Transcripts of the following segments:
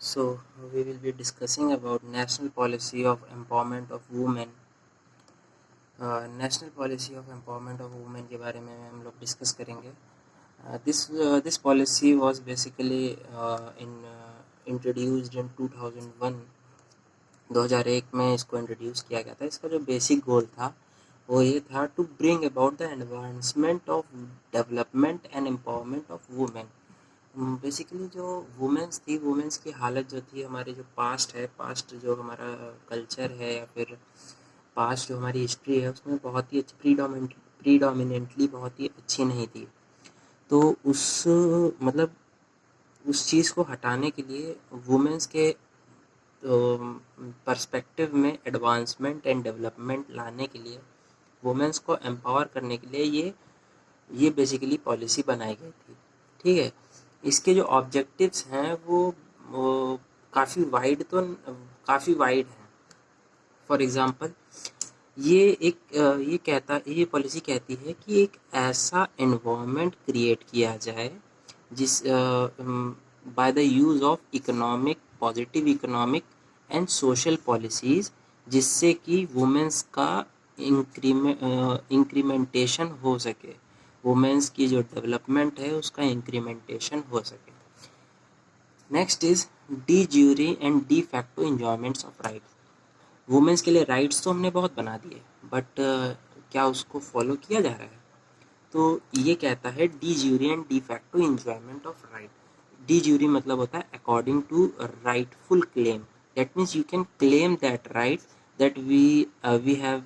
So we will be discussing about national policy of empowerment of women. National policy of empowerment of women के बारे में हम लोग discuss करेंगे. This policy was basically in introduced in 2001. 2001 में इसको introduce किया गया था. इसका जो बेसिक गोल था वो ये था to bring about the advancement of development and empowerment of women. Basically जो वुमेंस थी, वुमेंस की हालत जो थी, हमारे जो पास्ट है, पास्ट जो हमारा कल्चर है या फिर पास्ट जो हमारी हिस्ट्री है, उसमें बहुत ही अच्छी प्रीडोमिनेंटली बहुत ही अच्छी नहीं थी. तो उस मतलब उस चीज़ को हटाने के लिए वुमेंस के पर्सपेक्टिव में एडवांसमेंट एंड डेवलपमेंट लाने के लिए, वुमेंस को एम्पावर करने के लिए ये बेसिकली पॉलिसी बनाई गई थी. ठीक है. इसके जो ऑब्जेक्टिव्स हैं वो काफ़ी वाइड हैं. फॉर एग्ज़ाम्पल ये पॉलिसी कहती है कि एक ऐसा एनवायरनमेंट क्रिएट किया जाए जिस by the use of positive economic and social policies, जिससे कि वुमेंस का इंक्रीमेंटेशन हो सके, वुमेंस की जो डेवलपमेंट है उसका इंक्रीमेंटेशन हो सके. Next is D jure and de facto enjoyments of rights. Women's के लिए राइट्स तो हमने बहुत बना दिए, बट क्या उसको फॉलो किया जा रहा है? तो ये कहता है de jure and de facto enjoyment of right. De jure मतलब होता है according to rightful claim. That means you can claim that right that we have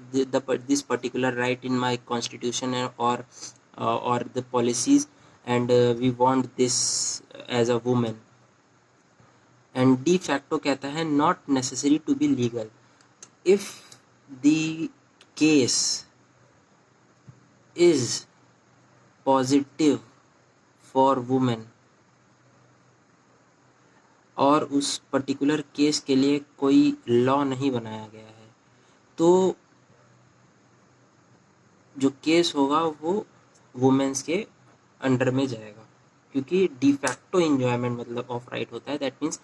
this particular right in my constitution or the policies, and we want this as a woman. And de facto कहता है not necessary to be legal if the case is positive for women, और उस particular case के लिए कोई law नहीं बनाया गया है, तो जो केस होगा वो वुमेन्स के अंडर में जाएगा. क्योंकि डी फैक्टो इंजॉयमेंट मतलब ऑफ राइट होता है. दैट मीन्स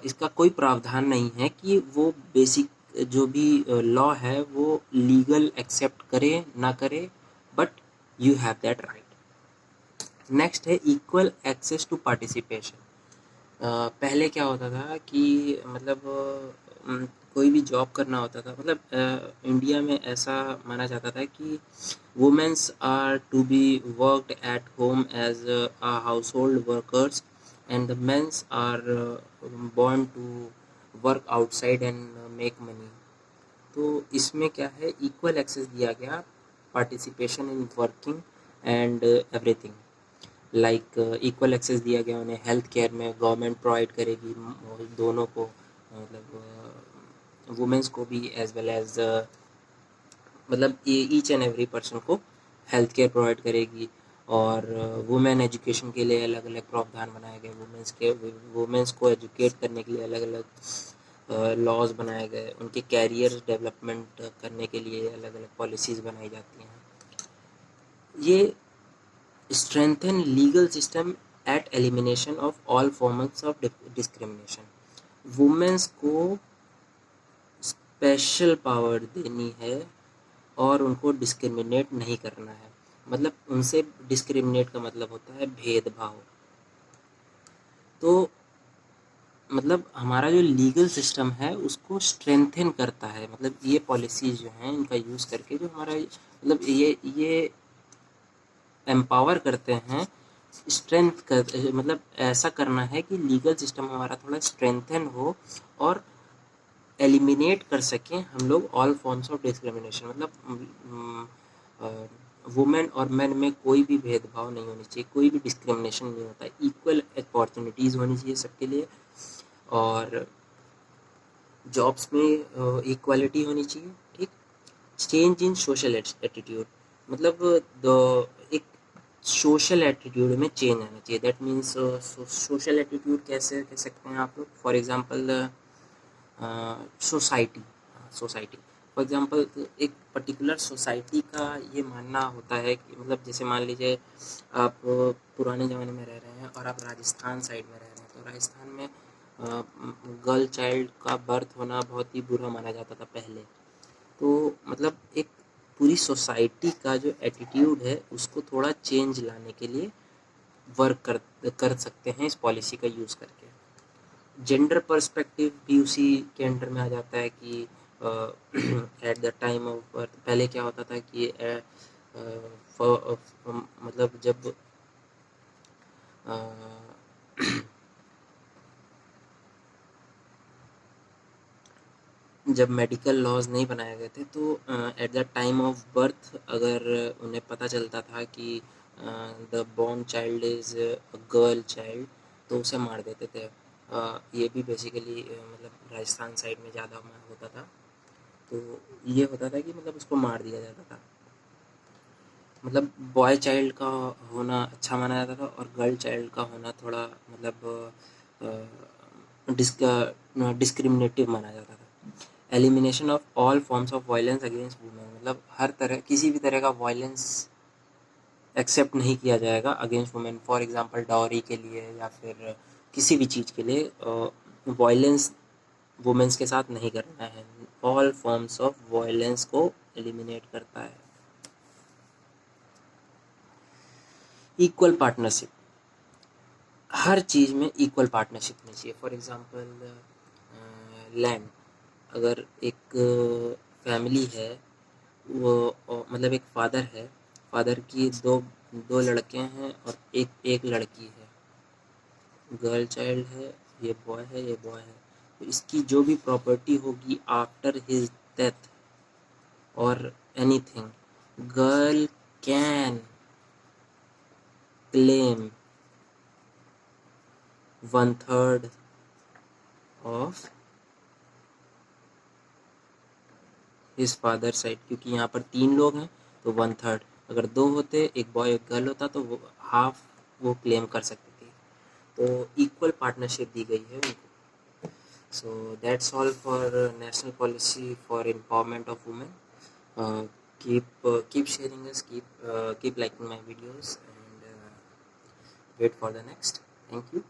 इसका कोई प्रावधान नहीं है कि वो बेसिक जो भी लॉ है वो लीगल एक्सेप्ट करे ना करे, but you have that right. Next है इक्वल एक्सेस टू पार्टिसिपेशन. पहले क्या होता था कि मतलब कोई भी जॉब करना होता था, मतलब इंडिया में ऐसा माना जाता था कि womens are to be worked at home as household workers and the men's are born to work outside and make money. तो इसमें क्या है, इक्वल एक्सेस दिया गया, participation in working and everything. Like equal access दिया गया उन्हें health care में. गवर्नमेंट प्रोवाइड करेगी दोनों को, मतलब वुमेंस को भी एज वेल एज मतलब ईच एंड एवरी पर्सन को हेल्थ केयर प्रोवाइड करेगी. और वुमेन एजुकेशन के लिए अलग अलग प्रावधान बनाए गए. वुमेंस को एजुकेट करने के लिए अलग अलग लॉज बनाए गए. उनके कैरियर डेवलपमेंट करने के लिए अलग अलग पॉलिसीज़ बनाई जाती हैं. ये strengthen legal system eight elimination of all forms of discrimination. Women's को स्पेशल पावर देनी है और उनको डिस्क्रिमिनेट नहीं करना है. मतलब उनसे डिस्क्रिमिनेट का मतलब होता है भेदभाव. तो मतलब हमारा जो लीगल सिस्टम है उसको स्ट्रेंथन करता है. मतलब ये पॉलिसीज जो हैं इनका यूज़ करके जो हमारा मतलब ये एम्पावर करते हैं, स्ट्रेंथ कर मतलब ऐसा करना है कि लीगल सिस्टम हमारा थोड़ा स्ट्रेंथन हो और एलिमिनेट कर सकें हम लोग ऑल फॉर्म्स ऑफ डिस्क्रिमिनेशन. मतलब वुमेन और मेन में कोई भी भेदभाव नहीं होनी चाहिए, कोई भी डिस्क्रिमिनेशन नहीं होता. इक्वल अपॉर्चुनिटीज़ होनी चाहिए सबके लिए, और जॉब्स में इक्वालिटी होनी चाहिए. ठीक. चेंज इन सोशल एटीट्यूड मतलब एक सोशल एटीट्यूड में चेंज आना चाहिए. दैट मीन्स सोशल एटीट्यूड कैसे कह सकते हैं आप लोग? For example society. For example एक पर्टिकुलर सोसाइटी का ये मानना होता है कि मतलब जैसे मान लीजिए आप पुराने ज़माने में रह रहे हैं और आप राजस्थान साइड में रह रहे हैं. तो राजस्थान में गर्ल चाइल्ड का बर्थ होना बहुत ही बुरा माना जाता था पहले। तो मतलब एक पूरी सोसाइटी का जो एटीट्यूड है उसको थोड़ा चेंज लाने के लिए वर्क कर सकते हैं इस पॉलिसी का यूज़ करके। जेंडर पर्सपेक्टिव भी उसी के अंडर में आ जाता है कि at the time of birth पहले क्या होता था कि मतलब जब मेडिकल लॉज नहीं बनाए गए थे तो at the time of birth अगर उन्हें पता चलता था कि the born child is a girl child तो उसे मार देते थे। ये भी बेसिकली मतलब राजस्थान साइड में ज़्यादा होता था। तो ये होता था कि मतलब उसको मार दिया जाता था। मतलब बॉय चाइल्ड का होना अच्छा माना जाता था और गर्ल चाइल्ड का होना थोड़ा मतलब डिस्क्रिमिनेटिव माना जाता था। Elimination of all forms of violence against women, मतलब हर तरह किसी भी तरह का वायलेंस एक्सेप्ट नहीं किया जाएगा against women. For example dowry के लिए या फिर किसी भी चीज़ के लिए वायलेंस वुमेन्स के साथ नहीं करना है। ऑल फॉर्म्स ऑफ वायलेंस को एलिमिनेट करता है। इक्वल पार्टनरशिप, हर चीज़ में इक्वल पार्टनरशिप होनी चाहिए। फॉर एग्जांपल लैंड, अगर एक फैमिली है वो मतलब एक फादर है, फादर की दो लड़के हैं और एक लड़की है, गर्ल चाइल्ड है, ये बॉय है, ये बॉय है, तो इसकी जो भी प्रॉपर्टी होगी आफ्टर हिज डेथ और anything, girl can claim 1/3 of his father side, क्योंकि यहाँ पर 3 लोग हैं तो 1/3, अगर 2 होते, एक बॉय एक गर्ल होता तो वो हाफ वो क्लेम कर सकते थे। तो इक्वल पार्टनरशिप दी गई है उनको। So that's all for national policy for empowerment of women. keep sharing us, keep liking my videos, and wait for the next. Thank you.